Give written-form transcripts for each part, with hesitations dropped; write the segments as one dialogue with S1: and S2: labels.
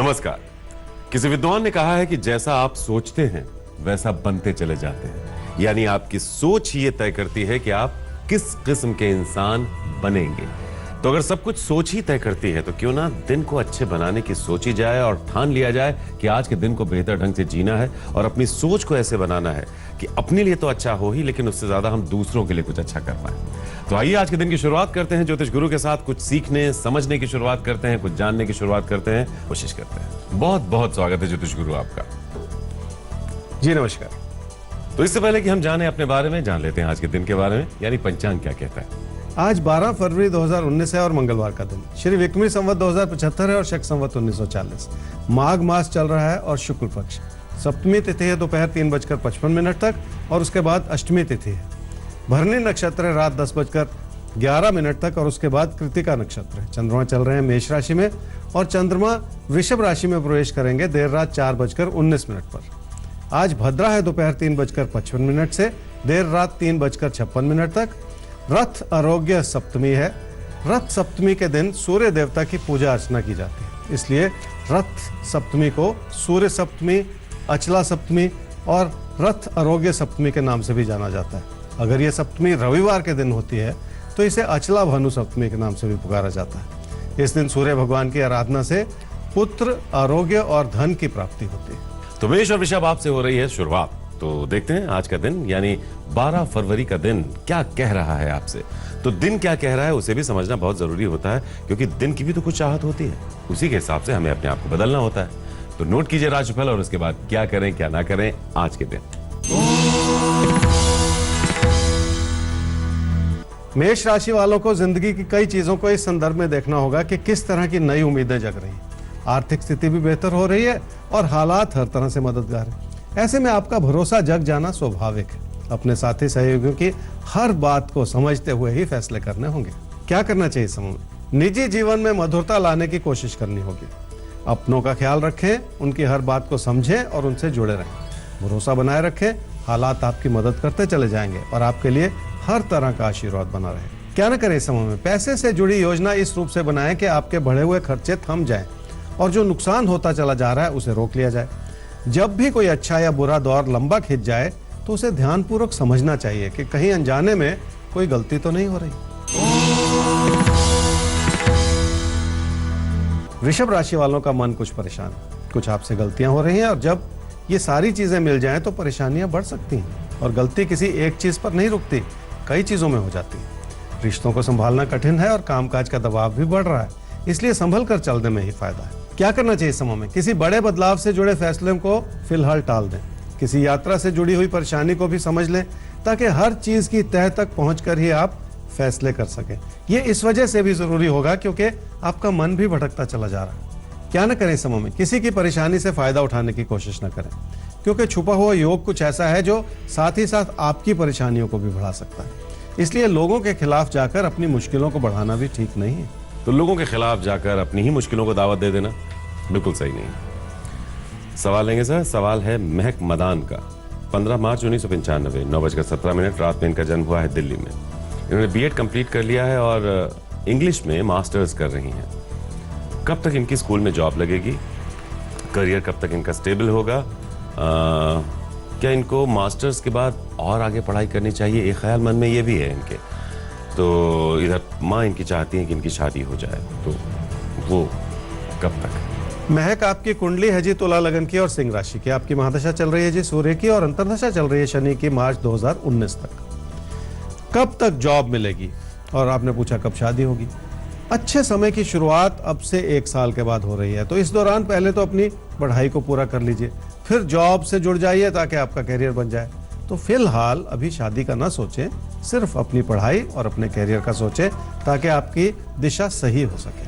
S1: नमस्कार। किसी विद्वान ने कहा है कि जैसा आप सोचते हैं वैसा बनते चले जाते हैं, यानी आपकी सोच ही ये तय करती है कि आप किस किस्म के इंसान बनेंगे। तो अगर सब कुछ सोच ही तय करती है तो क्यों ना दिन को अच्छे बनाने की सोची जाए और ठान लिया जाए कि आज के दिन को बेहतर ढंग से जीना है और अपनी सोच को ऐसे बनाना है कि अपने लिए तो अच्छा हो ही, लेकिन उससे ज्यादा हम दूसरों के लिए कुछ अच्छा कर पाए। तो आइए आज के दिन की शुरुआत करते हैं ज्योतिष गुरु के साथ। कुछ सीखने समझने की शुरुआत करते हैं, कुछ जानने की शुरुआत करते हैं, कोशिश करते हैं। बहुत बहुत स्वागत है ज्योतिष गुरु आपका।
S2: जी नमस्कार।
S1: तो इससे पहले कि हम जाने अपने बारे में, जान लेते हैं आज के दिन के बारे में, यानी पंचांग क्या कहता है।
S2: आज 12 फरवरी 2019 है और मंगलवार का दिन। श्री विक्रमी संवत 2075 है और शक संवत 1940। माघ मास चल रहा है और शुक्ल पक्ष। सप्तमी तिथि है दोपहर 3:55 तक और उसके बाद अष्टमी तिथि है। भरणी नक्षत्र है रात 10:11 तक और उसके बाद कृतिका नक्षत्र है। चंद्रमा चल रहे हैं मेष राशि में और चंद्रमा वृषभ राशि में प्रवेश करेंगे देर रात 4:19 पर। आज भद्रा है दोपहर 3:55 से देर रात 3:56 तक। रथ आरोग्य सप्तमी है। रथ सप्तमी के दिन सूर्य देवता की पूजा अर्चना की जाती है, इसलिए रथ सप्तमी को सूर्य सप्तमी, अचला सप्तमी और रथ आरोग्य सप्तमी के नाम से भी जाना जाता है। अगर ये सप्तमी रविवार के दिन होती है तो इसे अचला भानु सप्तमी के नाम से भी पुकारा जाता है। इस दिन सूर्य भगवान की आराधना से पुत्र, आरोग्य और धन की प्राप्ति होती है।
S1: तो मेष और वृषभ आपसे हो रही है शुरुआत। तो देखते हैं आज का दिन यानी 12 फरवरी का दिन क्या कह रहा है आपसे। तो दिन क्या कह रहा है उसे भी समझना बहुत जरूरी होता है, क्योंकि दिन की भी तो कुछ चाहत होती है। उसी के हिसाब से हमें अपने आप को बदलना होता है। तो नोट कीजिए राशिफल और उसके बाद क्या करें क्या ना करें आज के दिन।
S2: मेष राशि वालों को जिंदगी की कई चीजों को इस संदर्भ में देखना होगा कि किस तरह की नई उम्मीदें जग रही हैं। आर्थिक स्थिति भी बेहतर हो रही है और हालात हर तरह से मददगार है। ऐसे में आपका भरोसा जग जाना स्वाभाविक है। अपने साथी सहयोगियों की हर बात को समझते हुए ही फैसले करने होंगे। क्या करना चाहिए समूह में? निजी जीवन में मधुरता लाने की कोशिश करनी होगी। अपनों का ख्याल रखें, उनकी हर बात को समझें और उनसे जुड़े रहें। भरोसा बनाए रखें, हालात आपकी मदद करते चले जाएंगे और आपके लिए हर तरह का आशीर्वाद बना रहे। क्या न करें इस समय में? पैसे से जुड़ी योजना इस रूप से बनाएं कि आपके बढ़े हुए खर्चे थम जाएं और जो नुकसान होता चला जा रहा है उसे रोक लिया जाए। जब भी कोई अच्छा या बुरा दौर लंबा खिंच जाए तो उसे ध्यानपूर्वक समझना चाहिए कि कहीं अनजाने में कोई गलती तो नहीं हो रही। वृषभ राशि वालों का मन कुछ परेशान है। कुछ आपसे गलतियां हो रही हैं और जब ये सारी चीजें मिल जाएं तो परेशानियां बढ़ सकती हैं। और गलती किसी एक चीज पर नहीं रुकती, कई चीजों में हो जाती है। रिश्तों को संभालना कठिन है और कामकाज का दबाव भी बढ़ रहा है, इसलिए संभल कर चलने में ही फायदा है। क्या करना चाहिए समय में? किसी बड़े बदलाव से जुड़े फैसले को फिलहाल टाल दें। किसी यात्रा से जुड़ी हुई परेशानी को भी समझ लें ताकि हर चीज की तह तक पहुंचकर ही आप फैसले कर सकें। ये इस वजह से भी जरूरी होगा क्योंकि आपका मन भी भटकता चला जा रहा है। क्या न करें समय में? किसी की परेशानी से फायदा उठाने की कोशिश न करें, क्योंकि छुपा हुआ योग कुछ ऐसा है जो साथ ही साथ आपकी परेशानियों को भी बढ़ा सकता है। इसलिए लोगों के खिलाफ जाकर अपनी मुश्किलों को बढ़ाना भी ठीक नहीं है।
S1: तो लोगों के खिलाफ जाकर अपनी ही मुश्किलों को दावत दे देना बिल्कुल सही नहीं है। सवाल लेंगे सर। सवाल है महक मदान का। 15 मार्च 1995 9:17 रात में इनका जन्म हुआ है दिल्ली में। इन्होंने बीएड कंप्लीट कर लिया है और इंग्लिश में मास्टर्स कर रही हैं। कब तक इनकी स्कूल में जॉब लगेगी? करियर कब तक इनका स्टेबल होगा? क्या इनको मास्टर्स के बाद और आगे पढ़ाई करनी चाहिए? एक ख्याल मन में ये भी है इनके। तो इधर माँ इनकी चाहती है कि इनकी शादी हो जाए, तो वो कब तक?
S2: महक, आपकी कुंडली है जी तुला लगन की और सिंह राशि की। आपकी महादशा चल रही है जी सूर्य की और अंतर्दशा चल रही है शनि की मार्च 2019 तक। कब तक जॉब मिलेगी? और आपने पूछा कब शादी होगी? अच्छे समय की शुरुआत अब से 1 साल के बाद हो रही है, तो इस दौरान पहले तो अपनी पढ़ाई को पूरा कर लीजिए, फिर जॉब से जुड़ जाइए ताकि आपका कैरियर बन जाए। तो फिलहाल अभी शादी का ना सोचें, सिर्फ अपनी पढ़ाई और अपने कैरियर का सोचें ताकि आपकी दिशा सही हो सके।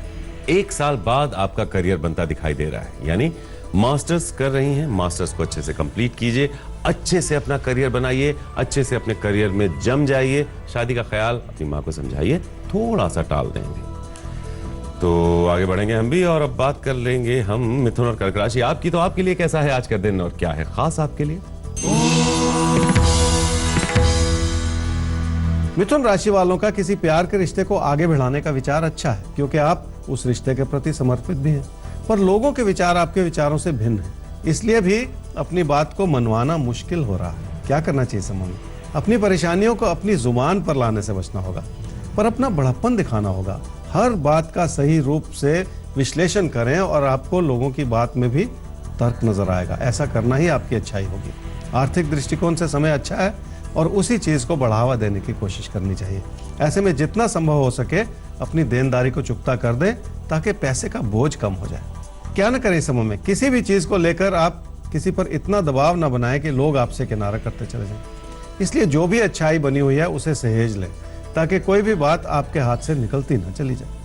S1: 1 साल बाद आपका करियर बनता दिखाई दे रहा है, यानी मास्टर्स कर रही हैं। मास्टर्स को अच्छे से कंप्लीट कीजिए, अच्छे से अपना करियर बनाइए, अच्छे से अपने करियर में जम जाइए। शादी का ख्याल अपनी माँ को समझाइए, थोड़ा सा टाल देंगे। तो आगे बढ़ेंगे हम भी और अब बात कर लेंगे हम मिथुन और कर्क राशि आपकी। तो आपके लिए कैसा है आज का दिन और क्या है खास आपके लिए?
S2: मिथुन राशि वालों का किसी प्यार के रिश्ते को आगे बढ़ाने का विचार अच्छा है, क्योंकि आप उस रिश्ते के प्रति समर्पित भी हैं। पर लोगों के विचार आपके विचारों से भिन्न है, इसलिए भी अपनी बात को मनवाना मुश्किल हो रहा है। क्या करना चाहिए समूह में? अपनी परेशानियों को अपनी जुबान पर लाने से बचना होगा, पर अपना बड़प्पन दिखाना होगा। हर बात का सही रूप से विश्लेषण करें और आपको लोगों की बात में भी तर्क नजर आएगा। ऐसा करना ही आपकी अच्छाई होगी। आर्थिक दृष्टिकोण से समय अच्छा है और उसी चीज को बढ़ावा देने की कोशिश करनी चाहिए। ऐसे में जितना संभव हो सके अपनी देनदारी को चुकता कर दें ताकि पैसे का बोझ कम हो जाए। क्या न करें इस समय में? किसी भी चीज को लेकर आप किसी पर इतना दबाव ना बनाएं कि लोग आपसे किनारा करते चले जाएं। इसलिए जो भी अच्छाई बनी हुई है उसे सहेज लें ताकि कोई भी बात आपके हाथ से निकलती ना चली जाए।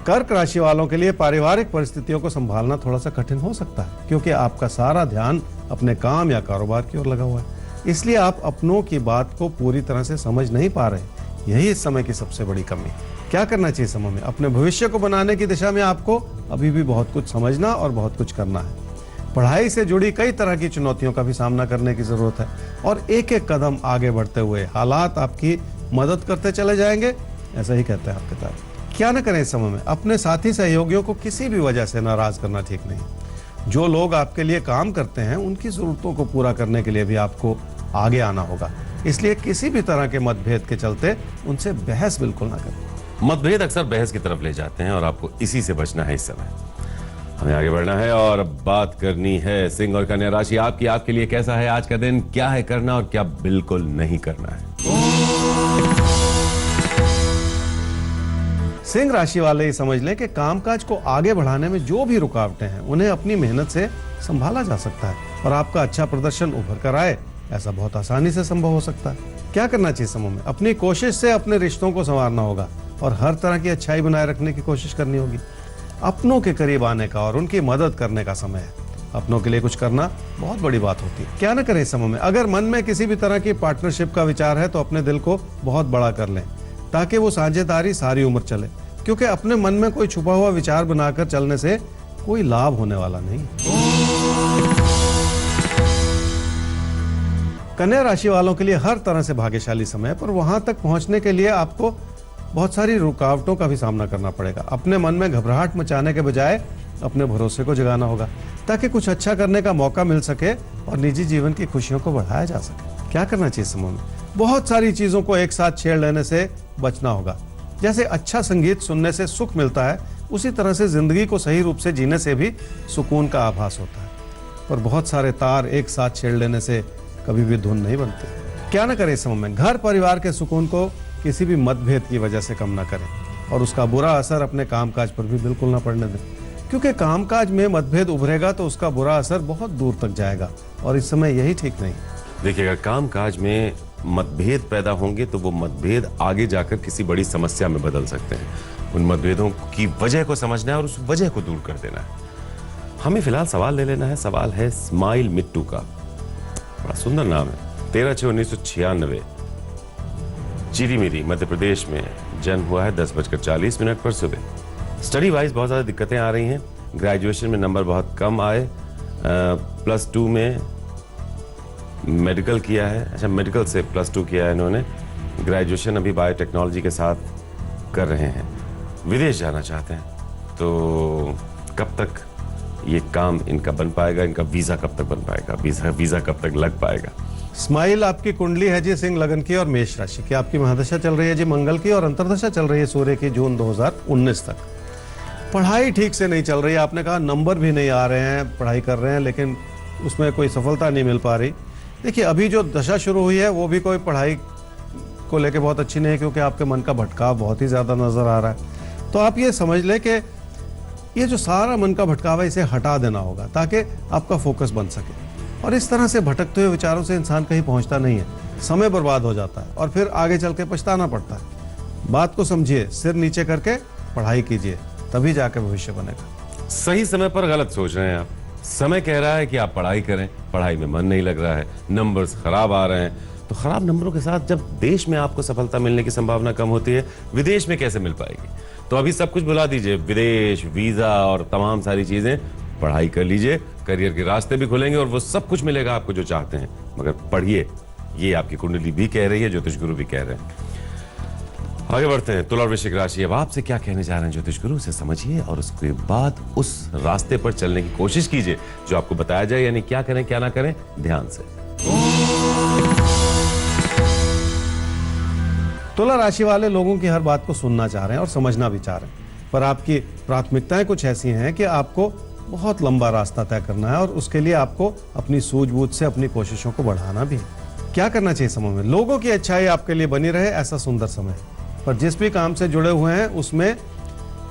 S2: कर्क राशि वालों के लिए पारिवारिक परिस्थितियों को संभालना थोड़ा सा कठिन हो सकता है क्योंकि आपका सारा ध्यान अपने काम या कारोबार की ओर लगा हुआ है। इसलिए आप अपनों की बात को पूरी तरह से समझ नहीं पा रहे। यही इस समय की सबसे बड़ी कमी है। क्या करना चाहिए समय में? अपने भविष्य को बनाने की दिशा में आपको अभी भी बहुत कुछ समझना और बहुत कुछ करना है। पढ़ाई से जुड़ी कई तरह की चुनौतियों का भी सामना करने की जरूरत है और एक एक कदम आगे बढ़ते हुए हालात आपकी मदद करते चले जाएंगे। ऐसा ही कहते हैं आपके तारे। क्या न करें इस समय में? अपने साथी सहयोगियों को किसी भी वजह से नाराज करना ठीक नहीं। जो लोग आपके लिए काम करते हैं उनकी जरूरतों को पूरा करने के लिए भी आपको आगे आना होगा। इसलिए किसी भी तरह के मतभेद के चलते उनसे बहस बिल्कुल ना करें।
S1: मतभेद अक्सर बहस की तरफ ले जाते हैं और आपको इसी से बचना है। इस समय हमें आगे बढ़ना है और बात करनी है सिंह और कन्या राशि आपके लिए कैसा है आज का दिन, क्या है करना और क्या बिल्कुल नहीं करना है।
S2: सिंह राशि वाले ही समझ लें कि कामकाज को आगे बढ़ाने में जो भी रुकावटें हैं उन्हें अपनी मेहनत से संभाला जा सकता है और आपका अच्छा प्रदर्शन उभर कर आए ऐसा बहुत आसानी से संभव हो सकता है। क्या करना चाहिए समूह में? अपनी कोशिश से अपने रिश्तों को संवारना होगा और हर तरह की अच्छाई बनाए रखने की कोशिश करनी होगी। अपनों के करीब आने का और उनकी मदद करने का समय है। अपनों के लिए कुछ करना बहुत बड़ी बात होती है। क्या न करें इस समय में? अगर मन में किसी भी तरह की पार्टनरशिप का विचार है तो अपने दिल को बहुत बड़ा कर लें ताकि वो साझेदारी सारी उम्र चले, क्योंकि अपने मन में कोई छुपा हुआ विचार बनाकर चलने से कोई लाभ होने वाला नहीं। कन्या राशि वालों के लिए हर तरह से भाग्यशाली समय है, पर वहां तक पहुंचने के लिए आपको बहुत सारी रुकावटों का भी सामना करना पड़ेगा। अपने मन में घबराहट मचाने के बजाय अपने भरोसे को जगाना होगा ताकि कुछ अच्छा करने का मौका मिल सके और निजी जीवन की खुशियों को बढ़ाया जा सके। क्या करना चाहिए समूह में? बहुत सारी चीजों को एक साथ छेड़ लेने से बचना होगा। जैसे अच्छा संगीत सुनने से सुख मिलता है, उसी तरह से जिंदगी को सही रूप से जीने से भी सुकून का आभास होता है। और बहुत सारे तार एक साथ छेड़ लेने से कभी भी धुन नहीं बनते। क्या न करें इस समय में? घर परिवार के सुकून को किसी भी मतभेद की वजह से कम ना करें और उसका बुरा असर अपने कामकाज पर भी बिल्कुल ना पड़ने दें, क्योंकि कामकाज में मतभेद उभरेगा तो उसका बुरा असर बहुत दूर तक जाएगा और इस समय यही ठीक नहीं।
S1: देखिए, अगर कामकाज में मतभेद पैदा होंगे तो वो मतभेद आगे जाकर किसी बड़ी समस्या में बदल सकते हैं। उन मतभेदों की वजह को समझना है और उस वजह को दूर कर देना है। हमें फिलहाल सवाल ले लेना है। सवाल है स्माइल मिट्टू का। बड़ा सुंदर नाम है। 13/6/1996 चिरीमिरी मध्य प्रदेश में जन्म हुआ है 10:40 पर सुबह। स्टडी वाइज बहुत ज़्यादा दिक्कतें आ रही हैं। ग्रेजुएशन में नंबर बहुत कम आए। +2 में मेडिकल किया है। अच्छा, मेडिकल से +2 किया है इन्होंने। ग्रेजुएशन अभी बायोटेक्नोलॉजी के साथ कर रहे हैं। विदेश जाना चाहते हैं, तो कब तक ये काम इनका बन पाएगा? इनका वीज़ा कब तक बन पाएगा? वीज़ा कब तक लग पाएगा?
S2: स्माइल आपकी कुंडली है जी सिंह लगन की और मेष राशि की। आपकी महादशा चल रही है जी मंगल की और अंतर्दशा चल रही है सूर्य की जून 2019 तक। पढ़ाई ठीक से नहीं चल रही है। आपने कहा नंबर भी नहीं आ रहे हैं, पढ़ाई कर रहे हैं लेकिन उसमें कोई सफलता नहीं मिल पा रही। देखिए, अभी जो दशा शुरू हुई है वो भी कोई पढ़ाई को लेके बहुत अच्छी नहीं है, क्योंकि आपके मन का भटकाव बहुत ही ज़्यादा नज़र आ रहा है। तो आप ये समझ लें कि ये जो सारा मन का भटकाव है इसे हटा देना होगा ताकि आपका फोकस बन सके। और इस तरह से भटकते हुए विचारों से इंसान कहीं पहुंचता नहीं है, समय बर्बाद हो जाता है और फिर आगे चल के पछताना पड़ता है। बात को समझिए, सिर नीचे करके पढ़ाई कीजिए, तभी जाके भविष्य बनेगा।
S1: सही समय पर गलत सोच रहे हैं आप। समय कह रहा है कि आप पढ़ाई करें, पढ़ाई में मन नहीं लग रहा है, नंबर्स खराब आ रहे हैं। तो खराब नंबरों के साथ जब देश में आपको सफलता मिलने की संभावना कम होती है, विदेश में कैसे मिल पाएगी? तो अभी सब कुछ भुला दीजिए, विदेश, वीजा और तमाम सारी चीजें। पढ़ाई कर लीजिए, करियर के रास्ते भी खुलेंगे और वो सब कुछ मिलेगा आपको जो चाहते हैं। मगर पढ़िए, ये आपकी कुंडली भी कह रही है, ज्योतिष गुरु भी कह रहे हैं। आगे बढ़ते हैं। तुला और वृश्चिक राशि, अब आपसे क्या कहने जा रहे हैं ज्योतिष गुरु, उसे समझिए और उसके बाद उस रास्ते पर चलने की कोशिश कीजिए जो आपको बताया जाए, यानी क्या करें क्या ना करें, ध्यान से।
S2: तुला राशि वाले लोगों की हर बात को सुनना चाह रहे हैं और समझना भी चाह रहे हैं, पर आपकी प्राथमिकताएं कुछ ऐसी हैं कि आपको बहुत लंबा रास्ता तय करना है और उसके लिए आपको अपनी सूझबूझ से अपनी कोशिशों को बढ़ाना भी है। क्या करना चाहिए समय में? लोगों की अच्छाई आपके लिए बनी रहे, ऐसा सुंदर समय है, पर जिस भी काम से जुड़े हुए हैं उसमें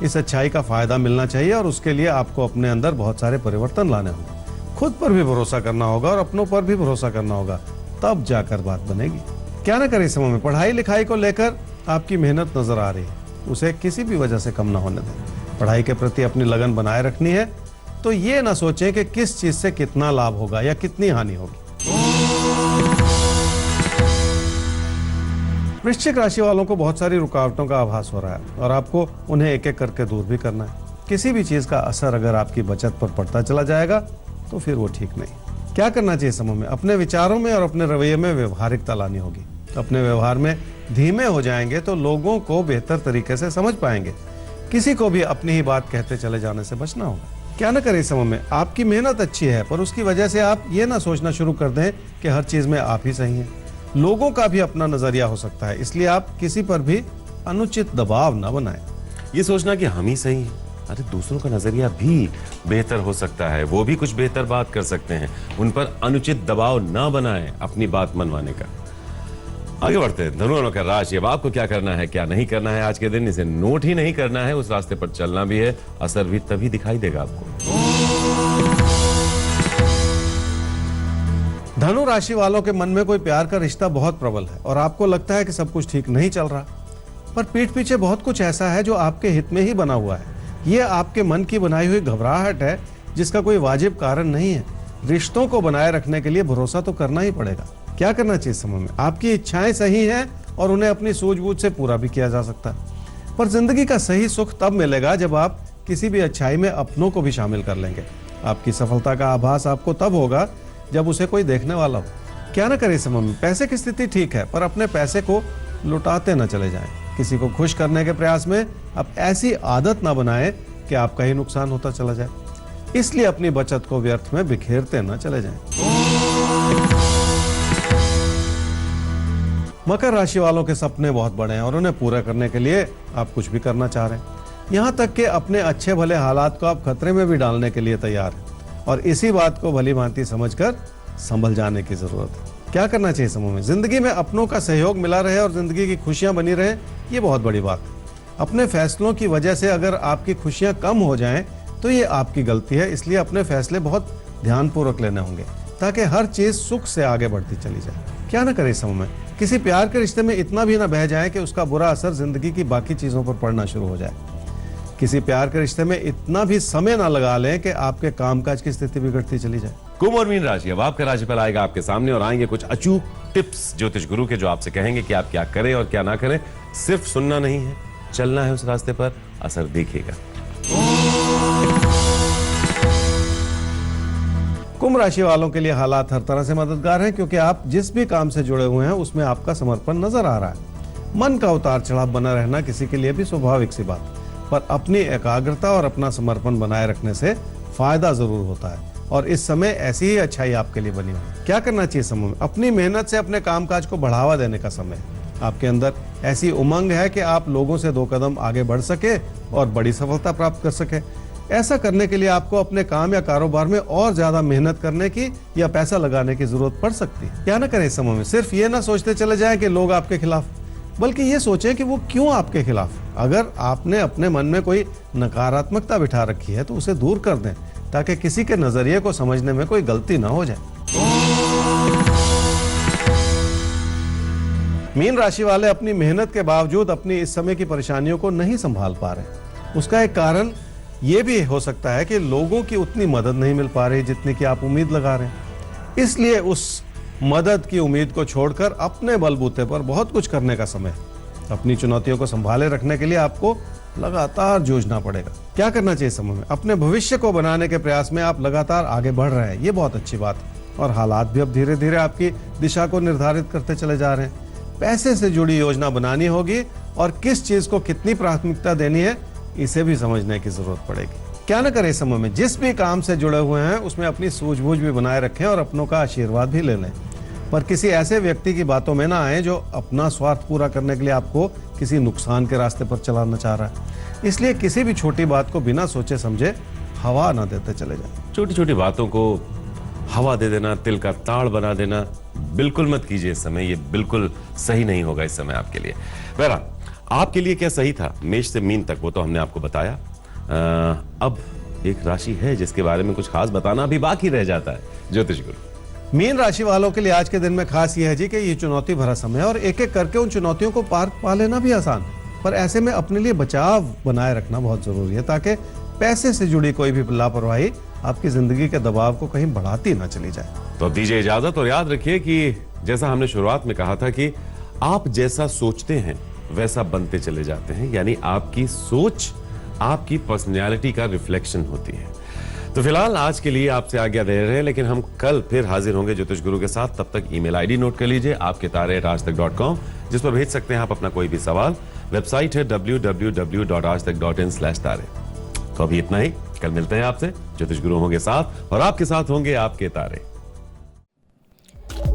S2: इस अच्छाई का फायदा मिलना चाहिए और उसके लिए आपको अपने अंदर बहुत सारे परिवर्तन लाने होंगे। खुद पर भी भरोसा करना होगा और अपनों पर भी भरोसा करना होगा, तब जाकर बात बनेगी। क्या ना करें इस समय में? पढ़ाई लिखाई को लेकर आपकी मेहनत नजर आ रही है, उसे किसी भी वजह से कम ना होने दें। पढ़ाई के प्रति अपनी लगन बनाए रखनी है, तो ये ना सोचें कि किस चीज से कितना लाभ होगा या कितनी हानि होगी। वृश्चिक राशि वालों को बहुत सारी रुकावटों का आभास हो रहा है और आपको उन्हें एक एक करके दूर भी करना है। किसी भी चीज का असर अगर आपकी बचत पर पड़ता चला जाएगा तो फिर वो ठीक नहीं। क्या करना चाहिए समय में? अपने विचारों में और अपने रवैये में व्यवहारिकता लानी होगी। अपने व्यवहार में धीमे हो जाएंगे तो लोगों को बेहतर तरीके से समझ पाएंगे। किसी को भी अपनी ही बात कहते चले जाने से बचना होगा। क्या ना करें इस समय में? आपकी मेहनत अच्छी है, पर उसकी वजह से आप ये ना सोचना शुरू कर दें कि हर चीज में आप ही सही हैं। लोगों का भी अपना नजरिया हो सकता है, इसलिए आप किसी पर भी अनुचित दबाव ना बनाएं।
S1: ये सोचना कि हम ही सही हैं, अरे दूसरों का नजरिया भी बेहतर हो सकता है, वो भी कुछ बेहतर बात कर सकते हैं। उन पर अनुचित दबाव ना बनाएं अपनी बात मनवाने का। आगे बढ़ते हैं। धनु और मकर राशि, अब आपको क्या करना है क्या नहीं करना है आज के दिन, इसे नोट ही नहीं करना है, उस रास्ते पर चलना भी है, असर भी तभी दिखाई देगा आपको।
S2: धनु राशि वालों के मन में कोई प्यार का रिश्ता बहुत प्रबल है और आपको लगता है कि सब कुछ ठीक नहीं चल रहा, पर पीठ पीछे बहुत कुछ ऐसा है जो आपके हित में ही बना हुआ है। ये आपके मन की बनाई हुई घबराहट है जिसका कोई वाजिब कारण नहीं है। रिश्तों को बनाए रखने के लिए भरोसा तो करना ही पड़ेगा। क्या करना चाहिए समय में? आपकी इच्छाएं सही हैं और उन्हें अपनी सूझबूझ से पूरा भी किया जा सकता है, पर जिंदगी का सही सुख तब मिलेगा जब आप किसी भी अच्छाई में अपनों को भी शामिल कर लेंगे। आपकी सफलता का आभास आपको तब होगा जब उसे कोई देखने वाला हो। क्या ना करें समय में? पैसे की स्थिति ठीक है, पर अपने पैसे को लुटाते न चले जाएं। किसी को खुश करने के प्रयास में आप ऐसी आदत ना बनाएं कि आपका ही नुकसान होता चला जाए, इसलिए अपनी बचत को व्यर्थ में बिखेरते न चले जाएं। मकर राशि वालों के सपने बहुत बड़े हैं और उन्हें पूरा करने के लिए आप कुछ भी करना चाह रहे हैं। यहाँ तक कि अपने अच्छे भले हालात को आप खतरे में भी डालने के लिए तैयार हैं और इसी बात को भली भांति समझकर संभल जाने की जरूरत है। क्या करना चाहिए समय में? जिंदगी में अपनों का सहयोग मिला रहे और जिंदगी की खुशियां बनी रहे, ये बहुत बड़ी बात है। अपने फैसलों की वजह से अगर आपकी खुशियां कम हो जाएं तो ये आपकी गलती है, इसलिए अपने फैसले बहुत ध्यानपूर्वक लेने होंगे ताकि हर चीज सुख से आगे बढ़ती चली जाए। क्या ना करें समय में? किसी प्यार के रिश्ते में इतना भी ना बह जाए कि उसका बुरा असर जिंदगी की बाकी चीजों पर पड़ना शुरू हो जाए। किसी प्यार के रिश्ते में इतना भी समय ना लगा लें कि आपके कामकाज की स्थिति बिगड़ती चली जाए।
S1: कुंभ और मीन राशि, अब आपका राशिफल आएगा आपके सामने और आएंगे कुछ अचूक टिप्स ज्योतिष गुरु के जो आपसे कहेंगे कि आप क्या करें और क्या ना करें। सिर्फ सुनना नहीं है, चलना है उस रास्ते पर, असर देखिएगा।
S2: कुंभ राशि वालों के लिए हालात हर तरह से मददगार हैं क्योंकि आप जिस भी काम से जुड़े हुए हैं उसमें आपका समर्पण नजर आ रहा है। मन का उतार चढ़ाव बना रहना किसी के लिए भी स्वाभाविक सी बात, पर अपनी एकाग्रता और अपना समर्पण बनाए रखने से फायदा जरूर होता है और इस समय ऐसी ही अच्छाई आपके लिए बनी हुई। क्या करना चाहिए समय में? अपनी मेहनत से अपने कामकाज को बढ़ावा देने का समय है। आपके अंदर ऐसी उमंग है कि आप लोगों से 2 कदम आगे बढ़ सके और बड़ी सफलता प्राप्त कर सके। ऐसा करने के लिए आपको अपने काम या कारोबार में और ज्यादा मेहनत करने की या पैसा लगाने की जरूरत पड़ सकती है। क्या ना करें इस समय में? सिर्फ ये ना सोचते चले जाएं कि लोग आपके खिलाफ, बल्कि ये सोचें कि वो क्यों आपके खिलाफ। अगर आपने अपने मन में कोई नकारात्मकता बिठा रखी है तो उसे दूर कर दें ताकि किसी के नजरिए को समझने में कोई गलती ना हो जाए। मीन राशि वाले अपनी मेहनत के बावजूद अपनी इस समय की परेशानियों को नहीं संभाल पा रहे। उसका एक कारण ये भी हो सकता है कि लोगों की उतनी मदद नहीं मिल पा रही जितनी की आप उम्मीद लगा रहे हैं। इसलिए उस मदद की उम्मीद को छोड़कर अपने बलबूते पर बहुत कुछ करने का समय है। अपनी चुनौतियों को संभाले रखने के लिए आपको लगातार जूझना पड़ेगा। क्या करना चाहिए समय में? अपने भविष्य को बनाने के प्रयास में आप लगातार आगे बढ़ रहे हैं, ये बहुत अच्छी बात है और हालात भी अब धीरे धीरे आपकी दिशा को निर्धारित करते चले जा रहे हैं। पैसे से जुड़ी योजना बनानी होगी और किस चीज को कितनी प्राथमिकता देनी है इसे भी समझने की जरूरत पड़ेगी। क्या न करें इस समय में, जिस भी काम से जुड़े हुए हैं उसमें अपनी सूझबूझ भी बनाए रखें और अपनों का आशीर्वाद भी ले लें, पर किसी ऐसे व्यक्ति की बातों में ना आए जो अपना स्वार्थ पूरा करने के लिए आपको किसी नुकसान के रास्ते पर चलाना चाह रहा है। इसलिए किसी भी छोटी बात को बिना सोचे समझे हवा ना देते चले जाए।
S1: छोटी छोटी बातों को हवा दे देना, तिल का ताड़ बना देना बिल्कुल मत कीजिए इस समय। ये बिल्कुल सही नहीं होगा इस समय आपके लिए। बहरहाल, आपके लिए क्या सही था मेष से मीन तक वो तो हमने आपको बताया। अब एक राशि है जिसके बारे में कुछ खास बताना अभी बाकी रह जाता है, ज्योतिष गुरु।
S2: मीन राशि वालों के लिए आज के दिन में खास यह है जी कि ये चुनौती भरा समय है और एक एक करके उन चुनौतियों को पार पा लेना भी आसान है, पर ऐसे में अपने लिए बचाव बनाए रखना बहुत जरूरी है ताकि पैसे से जुड़ी कोई भी लापरवाही आपकी जिंदगी के दबाव को कहीं बढ़ाती ना चली जाए।
S1: तो अब दीजिए इजाजत और याद रखिए कि जैसा हमने शुरुआत में कहा था कि आप जैसा सोचते हैं वैसा बनते चले जाते हैं, यानी आपकी सोच आपकी पर्सनैलिटी का रिफ्लेक्शन होती है। तो फिलहाल आज के लिए आपसे आज्ञा दे रहे हैं, लेकिन हम कल फिर हाजिर होंगे ज्योतिष गुरु के साथ। तब तक ईमेल आईडी नोट कर लीजिए आपके तारे@aajtak.com, जिस पर भेज सकते हैं आप अपना कोई भी सवाल। वेबसाइट है www.aajtak.in/तारे। तो अभी इतना ही, कल मिलते हैं आपसे। ज्योतिष गुरु होंगे साथ और आपके साथ होंगे आपके तारे।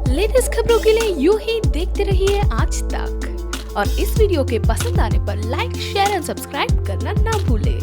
S3: लेटेस्ट खबरों के लिए यूं ही देखते रहिए आज तक, और इस वीडियो के पसंद आने पर लाइक, शेयर एंड सब्सक्राइब करना ना भूलें।